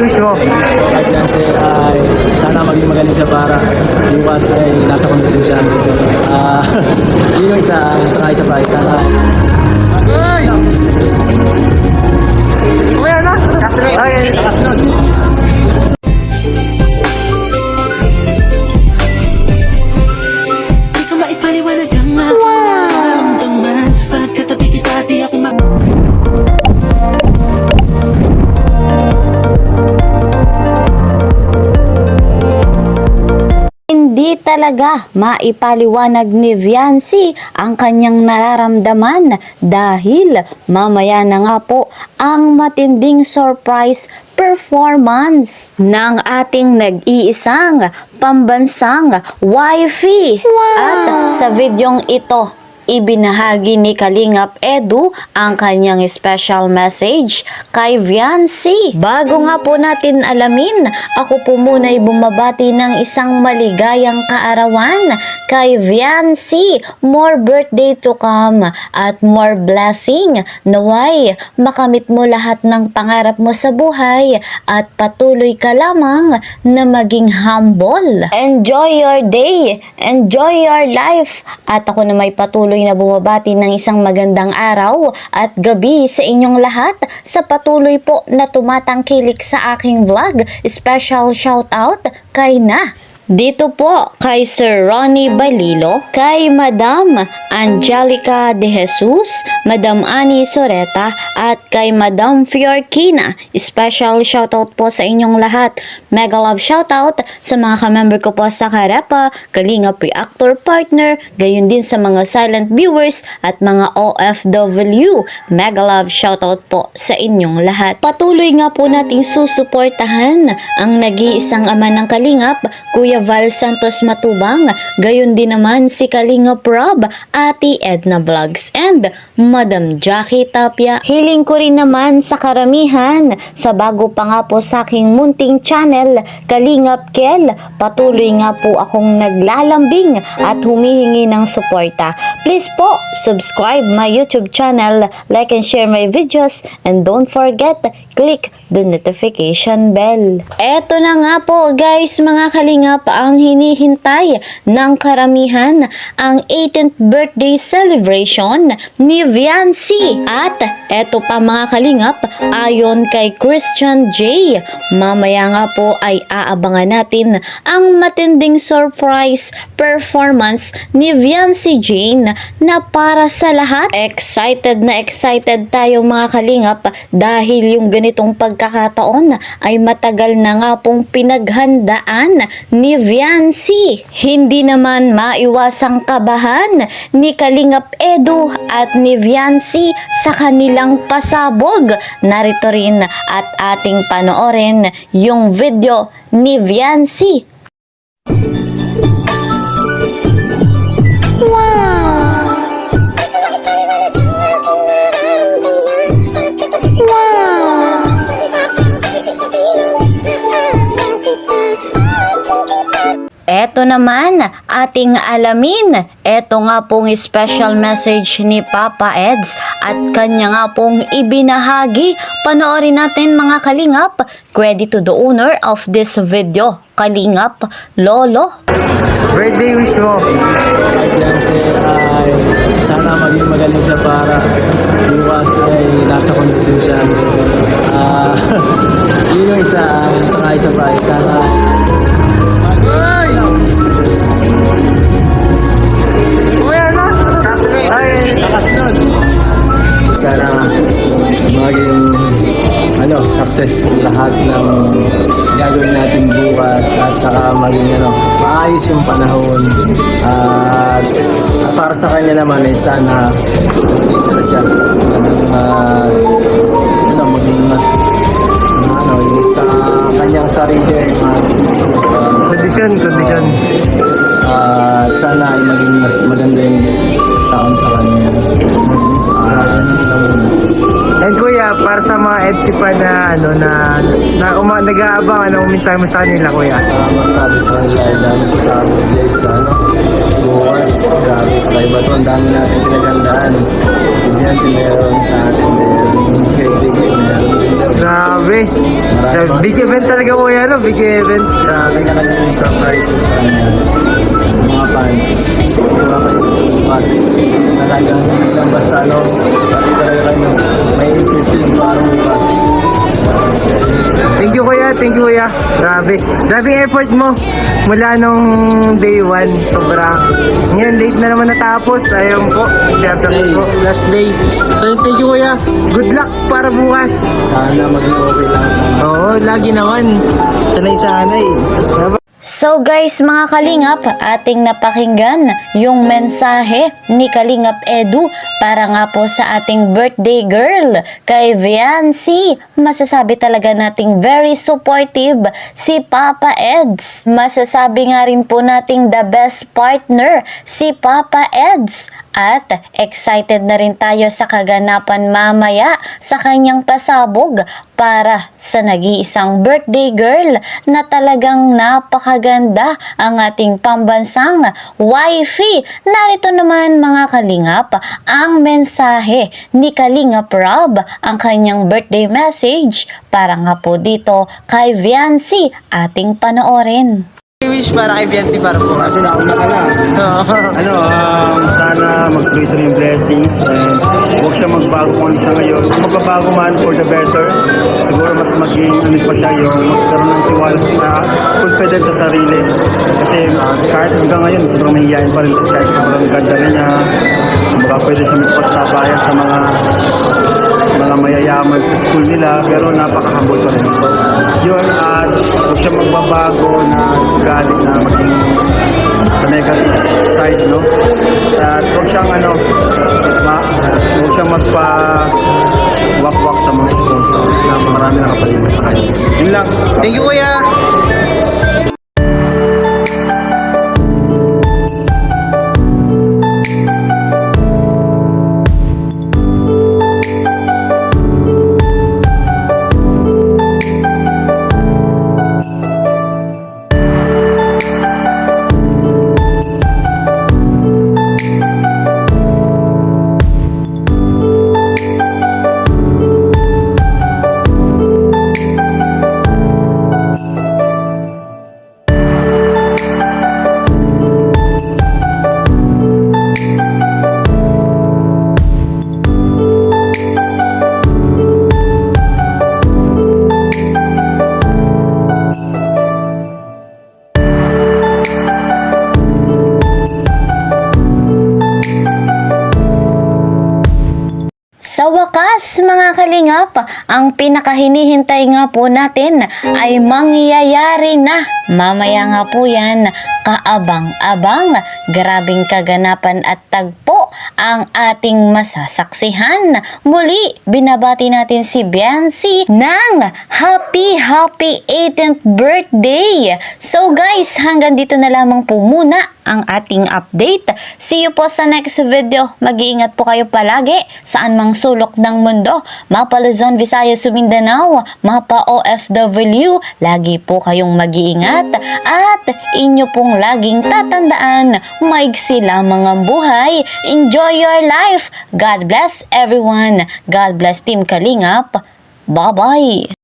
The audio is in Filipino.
wish mo? Kahit yan siya ay sana maging magaling siya para bukas ay nasa kondisyon siya. Yun yung isa pa. Sana Kuya na? Okay. Di ko maipaliwanag ang aking nararamdaman. Pagkatabi kita di ako Hindi talaga maipaliwanag ni Viancy ang kanyang nararamdaman dahil mamaya na nga po ang matinding surprise performance ng ating nag-iisang pambansang wifey. At sa videong ito, ibinahagi ni Kalingap Edu ang kanyang special message kay Viancy. Bago nga po natin alamin, ako po muna'y bumabati ng isang maligayang kaarawan kay Viancy. More birthday to come at more blessing. Naway, makamit mo lahat ng pangarap mo sa buhay at patuloy ka lamang na maging humble. Enjoy your day. Enjoy your life. At ako na may patuloy na bumabati ng isang magandang araw at gabi sa inyong lahat sa patuloy po na tumatangkilik sa aking vlog. Special shout out kay dito po kay Sir Ronnie Balilo, kay Madam Angelica De Jesus, Madam Annie Soreta, at kay Madam Fiorquina. Special shoutout po sa inyong lahat. Mega love shoutout sa mga kamember ko po sa Karepa, Kalingap Reactor Partner, gayon din sa mga silent viewers at mga OFW. Mega love shoutout po sa inyong lahat. Patuloy nga po nating susuportahan ang nag-iisang ama ng Kalingap, Kuya Val Santos Matubang, gayon din naman si Kalingap Rob, Ate Edna Vlogs, and Madam Jackie Tapia. Hiling ko rin naman sa karamihan sa bago pa nga po sa aking munting channel, Kalingap Kel, patuloy nga po akong naglalambing at humihingi ng suporta. Please po, subscribe my YouTube channel, like and share my videos, and don't forget, click the notification bell. Eto na nga po guys mga Kalingap, ang hinihintay ng karamihan, ang 18th birthday celebration ni Viancy. At eto pa mga Kalingap, ayon kay Christian J, mamaya nga po ay aabangan natin ang matinding surprise performance ni Viancy Jane na para sa lahat. Excited na excited tayo mga Kalingap dahil yung ganitong pagkakataon ay matagal na nga pong pinaghandaan ni Viancy. Hindi naman maiwasang kabahan ni Kalingap Edu at ni Viancy sa kanilang pasabog. Narito rin at ating panoorin yung video ni Viancy. Eto naman, ating alamin. Eto nga pong special message ni Papa Eds at kanya nga pong ibinahagi. Panoorin natin mga Kalingap. Credit to the owner of this video, Kalingap Lolo. Birthday wish mo? kahit yan siya ay sana maging magaling siya para bukas ay nasa kondisyon siya. Yun yung isa pa. Sana sana maging successful lahat ng gagawin natin bukas at saka maging maayos yung panahon at para sa kanya naman ay sana maging mas yung sa kanyang sarili Kondisyon. at sana ay maging mas maganda yung taon sa kanya. And kuya, para sa mga EDSI pa na nag-aabang, mensahe mo sa kanila kuya? Masabi sa kanila ay dami ko sa guys sa bukas, grabe kakaiba to, ang dami natin pinagandaan. Yan si meron sa atin, meron yung share meron. Grabe. Big event talaga kuya, no? Big event. Grabe na kanya yung surprise sa mga fans. Mga fans. Talagang hindi lang basta ano, pati talaga kayo may 15 parang bukas. Thank you kuya. Grabe. Grabe yung effort mo. Mula nung day 1, sobra. Ngayon, late na naman natapos. Ayun po. Last day. So, thank you kuya. Good luck para bukas. Sana maging okay lang. Oo, lagi naman. Sanay-sanay. So guys, mga Kalingap, ating napakinggan yung mensahe ni Kalingap Edu para nga po sa ating birthday girl kay Viancy. Masasabi talaga nating very supportive si Papa Eds. Masasabi nga rin po nating the best partner si Papa Eds. At excited na rin tayo sa kaganapan mamaya sa kanyang pasabog para sa nag-iisang birthday girl na talagang napakaganda ang ating pambansang wifey. Narito naman mga Kalingap ang mensahe ni Kalingap Rob, ang kanyang birthday message para nga po dito kay Viancy. Ating panoorin. Wish para kay Biancy para bukas. Kasi nauna ka na. Sana mag-tuloy yung blessings and huwag siya magbago kung ano siya ngayon. Kung magbabago man for the better, siguro mas maging ano pa siya yung magkaroon ng tiwala sa confident sa sarili. Kasi kahit hanggang ngayon, sobrang mahihayin pa rin kahit sobrang ganda na niya. Baka pwede siya magpagsabayan sa mga mayayaman sa school nila, pero napaka-humble pa rin. So, yun, at huwag siya magbabago na galit na maging sa negative side, no? At huwag siyang huwag siyang magpa-wak-wak sa mga sponsor na marami nakapalimutan sa kanya. Yun lang. Thank you kuya. Sa wakas mga Kalingap, ang pinakahinihintay nga po natin ay mangyayari na. Mamaya nga po yan, kaabang-abang, grabing kaganapan at tagpo ang ating masasaksihan. Muli, binabati natin si Biancy ng happy 18th birthday! So guys, hanggang dito na lamang po muna ang ating update. See you po sa next video. Mag-iingat po kayo palagi saan mang sulok ng mundo. Mapa Luzon, Visayas, Mindanao, mapa OFW, lagi po kayong mag-iingat at inyo pong laging tatandaan, maigsi lamang ang buhay. Enjoy your life. God bless everyone. God bless Team Kalingap. Bye-bye.